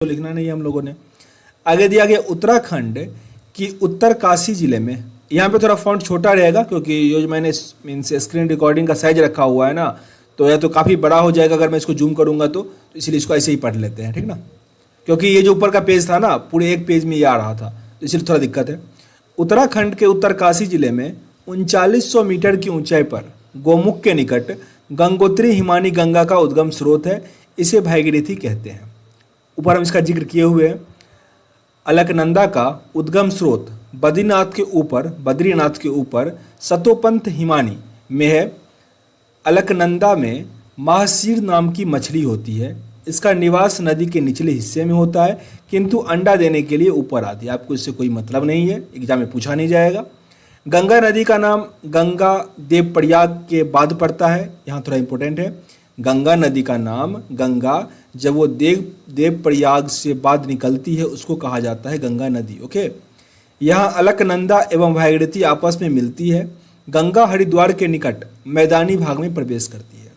तो लिखना नहीं है हम लोगों ने। आगे दिया गया उत्तराखंड की उत्तरकाशी जिले में, यहाँ पे थोड़ा फॉन्ट छोटा रहेगा क्योंकि ये जो मैंने मीन्स स्क्रीन रिकॉर्डिंग का साइज रखा हुआ है ना, तो यह तो काफ़ी बड़ा हो जाएगा अगर मैं इसको जूम करूँगा तो इसलिए इसको ऐसे ही पढ़ लेते हैं, ठीक ना। क्योंकि ये जो ऊपर का पेज था ना, पूरे एक पेज में ये आ रहा था, तो इसलिए थोड़ा दिक्कत है। उत्तराखंड के उत्तरकाशी जिले में 3900 मीटर की ऊंचाई पर गोमुख के निकट गंगोत्री हिमानी गंगा का उद्गम स्रोत है, इसे भागीरथी कहते हैं। ऊपर हम इसका जिक्र किए हुए हैं। अलकनंदा का उद्गम स्रोत बद्रीनाथ के ऊपर सतोपंथ हिमानी में है। अलकनंदा में महासीर नाम की मछली होती है। इसका निवास नदी के निचले हिस्से में होता है, किंतु अंडा देने के लिए ऊपर आती है। आपको इससे कोई मतलब नहीं है, एग्जाम में पूछा नहीं जाएगा। गंगा नदी का नाम गंगा देवप्रयाग के बाद पड़ता है, यहाँ थोड़ा इंपॉर्टेंट है। गंगा नदी का नाम गंगा जब वो देवप्रयाग से बाद निकलती है उसको कहा जाता है गंगा नदी। ओके, यहाँ अलकनंदा एवं भागीरथी आपस में मिलती है। गंगा हरिद्वार के निकट मैदानी भाग में प्रवेश करती है।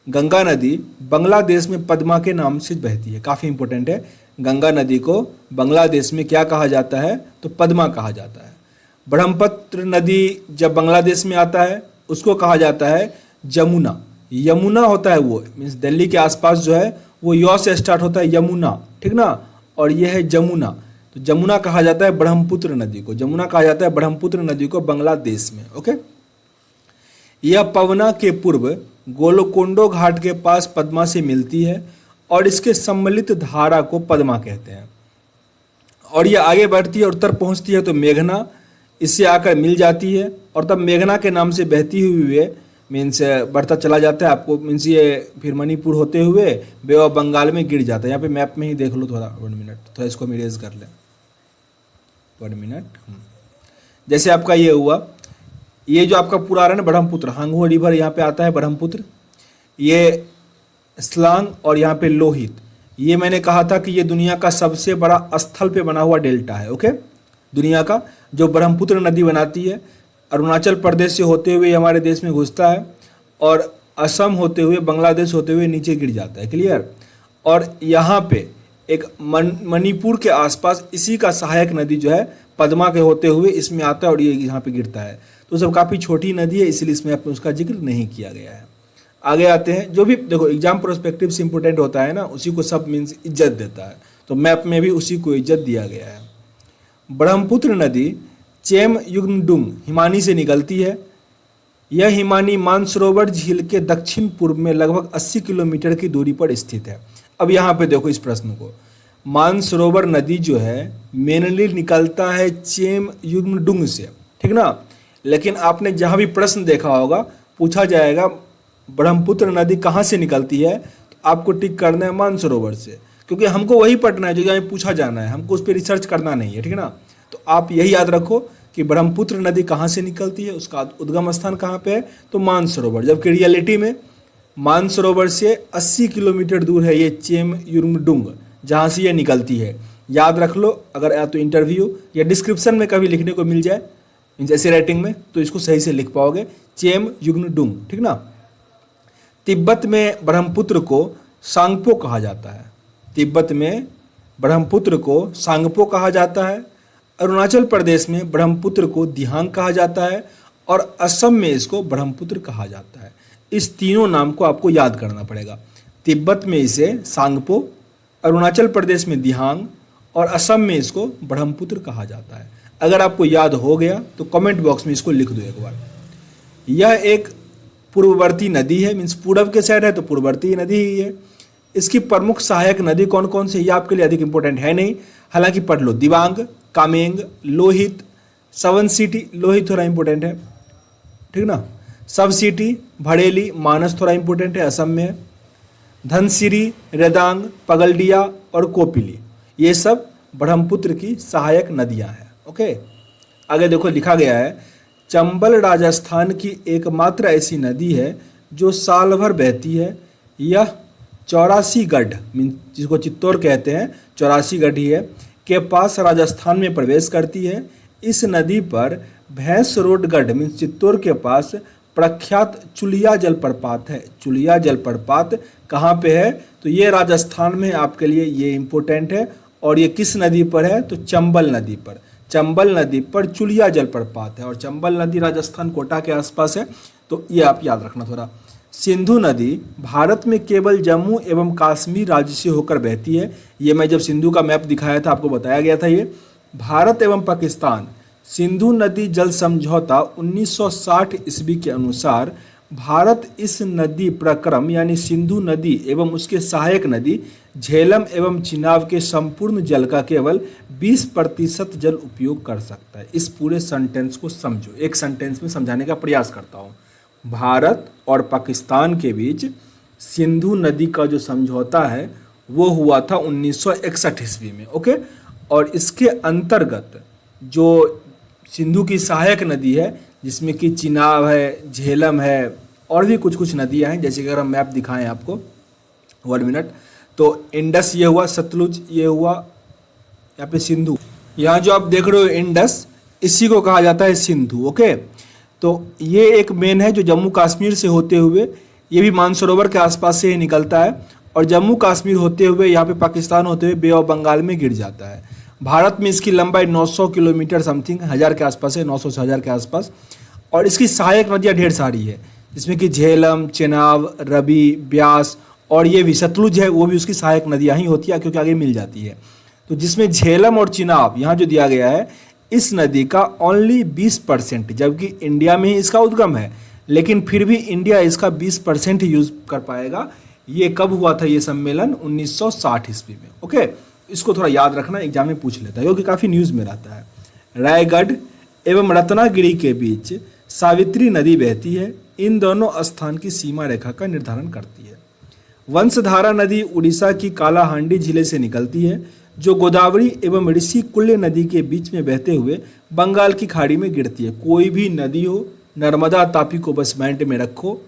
गंगा नदी बांग्लादेश में पद्मा के नाम से बहती है, काफ़ी इंपॉर्टेंट है। गंगा नदी को बांग्लादेश में क्या कहा जाता है, तो पद्मा कहा जाता है। ब्रह्मपुत्र नदी जब बांग्लादेश में आता है उसको कहा जाता है जमुना। यमुना होता है वो, मीन्स दिल्ली के आसपास जो है वो यौ से स्टार्ट होता है, यमुना, ठीक ना। और ये है जमुना, तो जमुना कहा जाता है ब्रह्मपुत्र नदी को, जमुना कहा जाता है ब्रह्मपुत्र नदी को बांग्लादेश में। ओके, यह पवना के पूर्व गोलकोंडा घाट के पास पद्मा से मिलती है और इसके सम्मिलित धारा को पद्मा कहते हैं। और यह आगे बढ़ती है और उत्तर पहुंचती है तो मेघना इससे आकर मिल जाती है और तब मेघना के नाम से बहती हुई मीन्स बढ़ता चला जाता है। आपको मीन्स ये फिर मणिपुर होते हुए बे ऑफ बंगाल में गिर जाता है। यहाँ पे मैप में ही देख लो, थोड़ा 1 मिनट, थोड़ा इसको इरेज कर लें 1 मिनट। जैसे आपका ये हुआ, ये जो आपका पूरा आ रहा है ना ब्रह्मपुत्र, हांगू रिवर यहाँ पे आता है ब्रह्मपुत्र, ये स्लांग और यहाँ पे लोहित। ये मैंने कहा था कि ये दुनिया का सबसे बड़ा स्थल पे बना हुआ डेल्टा है। ओके, दुनिया का जो ब्रह्मपुत्र नदी बनाती है, अरुणाचल प्रदेश से होते हुए हमारे देश में घुसता है और असम होते हुए बांग्लादेश होते हुए नीचे गिर जाता है, क्लियर। और यहाँ पे एक मणिपुर के आसपास इसी का सहायक नदी जो है पद्मा के होते हुए इसमें आता है और ये यहाँ पे गिरता है। तो सब काफ़ी छोटी नदी है, इसलिए इसमें आपने उसका जिक्र नहीं किया गया है। आगे आते हैं, जो भी देखो एग्जाम प्रोस्पेक्टिव से इंपॉर्टेंट होता है ना, उसी को सब मीन्स इज्जत देता है, तो मैप में भी उसी को इज्जत दिया गया है। ब्रह्मपुत्र नदी चेम युग्मडुंग हिमानी से निकलती है। यह हिमानी मानसरोवर झील के दक्षिण पूर्व में लगभग 80 किलोमीटर की दूरी पर स्थित है। अब यहाँ पे देखो इस प्रश्न को, मानसरोवर नदी जो है मेनली निकलता है चेम युग्मडुंग से, ठीक ना। लेकिन आपने जहाँ भी प्रश्न देखा होगा पूछा जाएगा ब्रह्मपुत्र नदी कहाँ से निकलती है, तो आपको टिक करना है मानसरोवर से, क्योंकि हमको वही पढ़ना है जो यहाँ पूछा जाना है, हमको उस पर रिसर्च करना नहीं है, ठीक ना। तो आप यही याद रखो कि ब्रह्मपुत्र नदी कहाँ से निकलती है, उसका उद्गम स्थान कहाँ पे है, तो मानसरोवर। जबकि रियलिटी में मानसरोवर से 80 किलोमीटर दूर है ये चेम युग्मडुंग, जहाँ से ये निकलती है। याद रख लो, अगर या तो इंटरव्यू या डिस्क्रिप्शन में कभी लिखने को मिल जाए जैसे राइटिंग में, तो इसको सही से लिख पाओगे, चेम युग्मडुंग, ठीक ना। तिब्बत में ब्रह्मपुत्र को सांगपो कहा जाता है। तिब्बत में ब्रह्मपुत्र को सांगपो कहा जाता है। अरुणाचल प्रदेश में ब्रह्मपुत्र को दिहांग कहा जाता है और असम में इसको ब्रह्मपुत्र कहा जाता है। इस तीनों नाम को आपको याद करना पड़ेगा। तिब्बत में इसे सांगपो, अरुणाचल प्रदेश में दिहांग और असम में इसको ब्रह्मपुत्र कहा जाता है। अगर आपको याद हो गया तो कमेंट बॉक्स में इसको लिख दो एक बार। यह एक पूर्ववर्ती नदी है, मीन्स पूर्व के साइड है तो पूर्ववर्ती नदी ही है। इसकी प्रमुख सहायक नदी कौन कौन सी, ये आपके लिए अधिक इंपॉर्टेंट है नहीं, हालांकि पढ़ लो। दिबांग, कामेंग, लोहित, सवन सिटी, लोहित थोड़ा इंपॉर्टेंट है, ठीक ना। सब सिटी, भड़ेली, मानस थोड़ा इंपॉर्टेंट है, असम में है। धनसिरी, रेदांग, पगलडिया और कोपिली, ये सब ब्रह्मपुत्र की सहायक नदियां हैं। ओके, आगे देखो लिखा गया है, चंबल राजस्थान की एकमात्र ऐसी नदी है जो साल भर बहती है। यह 84गढ़ मीन जिसको चित्तौड़ कहते हैं, 84गढ़ ही है, के पास राजस्थान में प्रवेश करती है। इस नदी पर भैंस रोड गढ़ मीन चित्तौड़ के पास प्रख्यात चुलिया जलप्रपात है। चुलिया जलप्रपात कहाँ पे है? तो ये राजस्थान में है, आपके लिए ये इम्पोर्टेंट है। और ये किस नदी पर है? तो चंबल नदी पर। चंबल नदी पर चुलिया जलप्रपात है और चंबल नदी राजस्थान कोटा के आसपास है, तो ये आप याद रखना थोड़ा। सिंधु नदी भारत में केवल जम्मू एवं कश्मीर राज्य से होकर बहती है। ये मैं जब सिंधु का मैप दिखाया था आपको बताया गया था। ये भारत एवं पाकिस्तान सिंधु नदी जल समझौता 1960 ईस्वी के अनुसार भारत इस नदी प्रक्रम यानी सिंधु नदी एवं उसके सहायक नदी झेलम एवं चिनाब के संपूर्ण जल का केवल 20% जल उपयोग कर सकता है। इस पूरे सेंटेंस को समझो, एक सेंटेंस में समझाने का प्रयास करता हूँ। भारत और पाकिस्तान के बीच सिंधु नदी का जो समझौता है वो हुआ था 1961 ईस्वी में, ओके। और इसके अंतर्गत जो सिंधु की सहायक नदी है जिसमें कि चिनाब है, झेलम है और भी कुछ कुछ नदियां हैं, जैसे कि अगर हम मैप दिखाएं आपको 1 मिनट, तो इंडस ये हुआ, सतलुज ये हुआ, यहाँ पे सिंधु, यहाँ जो आप देख रहे हो इंडस, इसी को कहा जाता है सिंधु, ओके। तो ये एक मेन है जो जम्मू कश्मीर से होते हुए, ये भी मानसरोवर के आसपास से ही निकलता है और जम्मू कश्मीर होते हुए यहाँ पे पाकिस्तान होते हुए बे ऑफ बंगाल में गिर जाता है। भारत में इसकी लंबाई 900 किलोमीटर समथिंग 1000 के आसपास है, 900 से 1000 के आसपास। और इसकी सहायक नदियाँ ढेर सारी है जिसमें कि झेलम, चेनाब, रवि, ब्यास और ये भी सतलुज है, वो भी उसकी सहायक नदियाँ ही होती है क्योंकि आगे मिल जाती है। तो जिसमें झेलम और चिनाब यहाँ जो दिया गया है, इस नदी का ओनली 20%, जबकि इंडिया में ही इसका उद्गम है, लेकिन फिर भी इंडिया इसका 20% यूज कर पाएगा। ये कब हुआ था ये सम्मेलन? 1960 ईस्वी में, ओके। इसको थोड़ा याद रखना, एग्जाम में पूछ लेता है क्योंकि काफ़ी न्यूज़ में रहता है। रायगढ़ एवं रत्नागिरी के बीच सावित्री नदी बहती है, इन दोनों स्थान की सीमा रेखा का निर्धारण करती है। वंशधारा नदी उड़ीसा की कालाहांडी जिले से निकलती है जो गोदावरी एवं ऋषि कुल्य नदी के बीच में बहते हुए बंगाल की खाड़ी में गिरती है। कोई भी नदी हो, नर्मदा तापी को बस माइंड में रखो,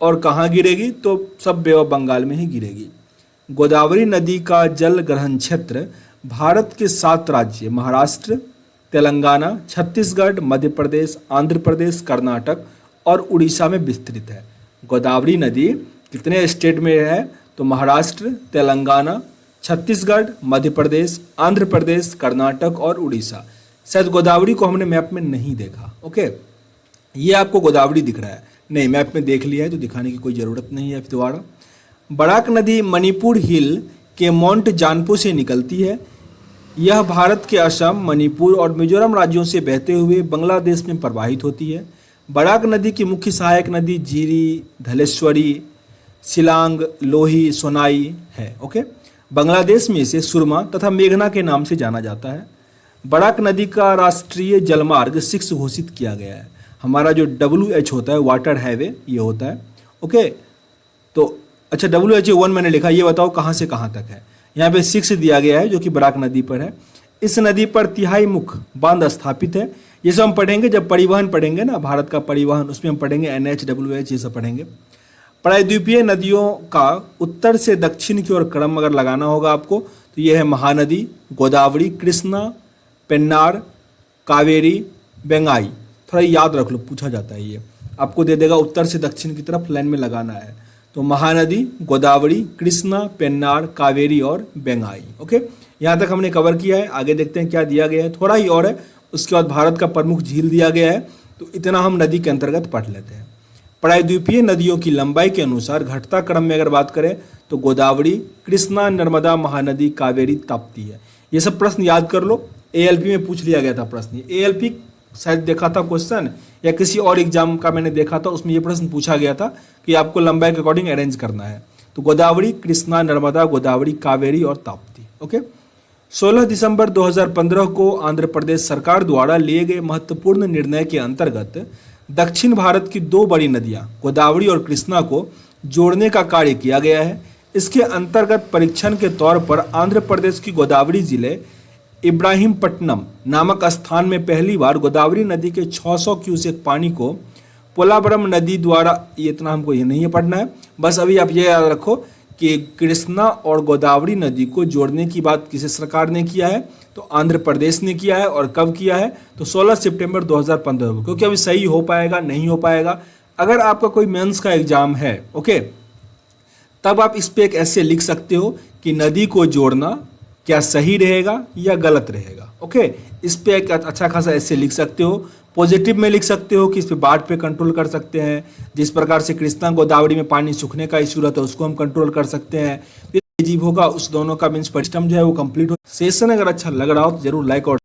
और कहाँ गिरेगी? तो सब बे ऑफ बंगाल में ही गिरेगी। गोदावरी नदी का जल ग्रहण क्षेत्र भारत के 7 राज्य महाराष्ट्र, तेलंगाना, छत्तीसगढ़, मध्य प्रदेश, आंध्र प्रदेश, कर्नाटक और उड़ीसा में विस्तृत है। गोदावरी नदी कितने स्टेट में है? तो महाराष्ट्र, तेलंगाना, छत्तीसगढ़, मध्य प्रदेश, आंध्र प्रदेश, कर्नाटक और उड़ीसा। शायद गोदावरी को हमने मैप में नहीं देखा, ओके। ये आपको गोदावरी दिख रहा है, नहीं मैप में देख लिया है तो दिखाने की कोई ज़रूरत नहीं है दोबारा। बराक नदी मणिपुर हिल के माउंट जानपो से निकलती है। यह भारत के असम, मणिपुर और मिजोरम राज्यों से बहते हुए बांग्लादेश में प्रवाहित होती है। बराक नदी की मुख्य सहायक नदी जीरी, धलेश्वरी, सिलांग, लोही, सोनाई है, ओके। बांग्लादेश में इसे सुरमा तथा मेघना के नाम से जाना जाता है। बराक नदी का राष्ट्रीय जलमार्ग 6 घोषित किया गया है। हमारा जो WH होता है, वाटर हाईवे, ये होता है, ओके। तो अच्छा, WH1 मैंने लिखा, ये बताओ कहाँ से कहाँ तक है? यहाँ पे 6 दिया गया है जो कि बराक नदी पर है। इस नदी पर तिहाई मुख बांध स्थापित है। ये सब हम पढ़ेंगे जब परिवहन पढ़ेंगे ना, भारत का परिवहन, उसमें हम पढ़ेंगे NH, WH, ये सब पढ़ेंगे। प्रायद्वीपीय नदियों का उत्तर से दक्षिण की ओर क्रम अगर लगाना होगा आपको, तो ये है महानदी, गोदावरी, कृष्णा, पेन्नार, कावेरी, बेंगाई। थोड़ा याद रख लो, पूछा जाता है, ये आपको दे देगा उत्तर से दक्षिण की तरफ लाइन में लगाना है। तो महानदी, गोदावरी, कृष्णा, पेन्नार, कावेरी और बेंगाई, ओके। यहाँ तक हमने कवर किया है। आगे देखते हैं क्या दिया गया है, थोड़ा ही और है। उसके बाद भारत का प्रमुख झील दिया गया है, तो इतना हम नदी के अंतर्गत पढ़ लेते हैं। प्रायद्वीपीय नदियों की लंबाई के अनुसार घटता क्रम में अगर बात करें तो गोदावरी, कृष्णा, नर्मदा, महानदी, कावेरी, ताप्ती है। ये सब प्रश्न याद कर लो, ALP में पूछ लिया गया था प्रश्न। ALP शायद देखा था क्वेश्चन, या किसी और एग्जाम का मैंने देखा था, उसमें ये प्रश्न पूछा गया था कि आपको लंबाई के अकॉर्डिंग अरेंज करना है। तो गोदावरी, कृष्णा, नर्मदा, गोदावरी, कावेरी और ताप्ती, ओके। 16 दिसंबर 2015 को आंध्र प्रदेश सरकार द्वारा लिए गए महत्वपूर्ण निर्णय के अंतर्गत दक्षिण भारत की 2 बड़ी नदियां गोदावरी और कृष्णा को जोड़ने का कार्य किया गया है। इसके अंतर्गत परीक्षण के तौर पर आंध्र प्रदेश की गोदावरी जिले इब्राहिमपट्टनम नामक स्थान में पहली बार गोदावरी नदी के 600 क्यूसेक पानी को पोलावरम नदी द्वारा, ये इतना हमको ये नहीं पढ़ना है, बस अभी आप ये याद रखो कि कृष्णा और गोदावरी नदी को जोड़ने की बात किसी सरकार ने किया है? तो आंध्र प्रदेश ने किया है। और कब किया है? तो 16 सितंबर 2015 को। क्योंकि अभी सही हो पाएगा नहीं हो पाएगा, अगर आपका कोई मेंस का एग्जाम है, ओके, तब आप इस पे एक ऐसे लिख सकते हो कि नदी को जोड़ना क्या सही रहेगा या गलत रहेगा। ओके, इस पे एक अच्छा खासा ऐसे लिख सकते हो। पॉजिटिव में लिख सकते हो कि इस पे बाढ़ पे कंट्रोल कर सकते हैं, जिस प्रकार से कृष्णा गोदावरी में पानी सूखने का इशू रहता है उसको हम कंट्रोल कर सकते हैं। तो जीव होगा उस दोनों का मीन्स सिस्टम जो है वो कंप्लीट हो। सेशन अगर अच्छा लग रहा हो तो जरूर लाइक और